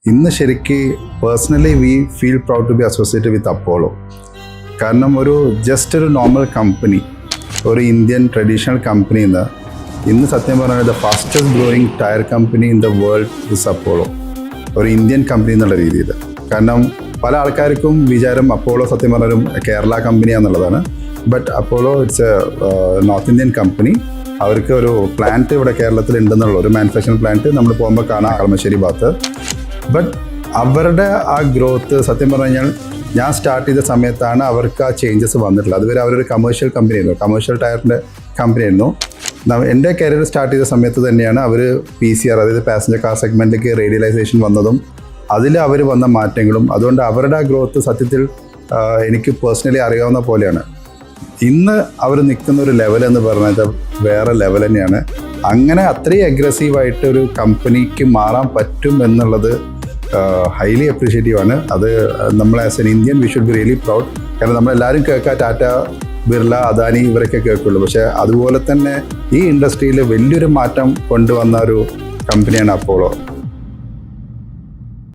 ഇന്ന് ശരിക്ക് personally we feel proud to be associated with Apollo. കാരണം ജസ്റ്റ് ഒരു നോർമൽ കമ്പനി, ഒരു ഇന്ത്യൻ ട്രഡീഷണൽ കമ്പനി ഇന്ന് സത്യം പറഞ്ഞാൽ the fastest growing tyre company in the world is Apollo. ഒരു ഇന്ത്യൻ കമ്പനി എന്നുള്ള രീതിയിൽ. കാരണം പല ആൾക്കാർക്കും വിചാരം അപ്പോളോ സത്യം പറഞ്ഞാലും കേരള കമ്പനിയാണെന്നുള്ളതാണ്. But Apollo it's a north Indian company. അവർക്ക് ഒരു പ്ലാന്റ് ഇവിടെ കേരളത്തിൽ ഉണ്ടെന്നുള്ള ഒരു മാനുഫാക്ചറിങ് പ്ലാന്റ് നമ്മൾ പോകുമ്പോൾ കാണാം കളമശ്ശേരി ഭാഗത്ത്. ബട്ട് അവരുടെ ആ ഗ്രോത്ത് സത്യം പറഞ്ഞു കഴിഞ്ഞാൽ ഞാൻ സ്റ്റാർട്ട് ചെയ്ത സമയത്താണ് അവർക്ക് ആ ചേഞ്ചസ് വന്നിട്ടുള്ളത്. അതുവരെ അവരൊരു കമേഴ്ഷ്യൽ കമ്പനി ആയിരുന്നു, കമേഴ്ഷ്യൽ ടയറിൻ്റെ കമ്പനി ആയിരുന്നു. എൻ്റെ കരിയർ സ്റ്റാർട്ട് ചെയ്ത സമയത്ത് തന്നെയാണ് അവർ PCR, അതായത് പാസഞ്ചർ കാർ സെഗ്മെൻറ്റിലേക്ക് റേഡിയലൈസേഷൻ വന്നതും അതിൽ അവർ വന്ന മാറ്റങ്ങളും. അതുകൊണ്ട് അവരുടെ ആ ഗ്രോത്ത് സത്യത്തിൽ എനിക്ക് പേഴ്സണലി അറിയാവുന്ന പോലെയാണ്. ഇന്ന് അവർ നിൽക്കുന്ന ഒരു ലെവൽ എന്ന് പറഞ്ഞാൽ വേറെ ലെവൽ തന്നെയാണ്. അങ്ങനെ അത്രയും അഗ്രസീവായിട്ട് ഒരു കമ്പനിക്ക് മാറാൻ പറ്റും എന്നുള്ളത് ഹൈലി അപ്രീഷിയേറ്റീവാണ്. അത് നമ്മൾ as an Indian we should be really proud. കാരണം നമ്മളെല്ലാവരും കേൾക്കുക ടാറ്റ, ബിർള, അദാനി ഇവരൊക്കെ കേൾക്കുള്ളൂ. പക്ഷേ അതുപോലെ തന്നെ ഈ ഇൻഡസ്ട്രിയിൽ വലിയൊരു മാറ്റം കൊണ്ടുവന്ന ഒരു കമ്പനിയാണ് അപ്പോളോ.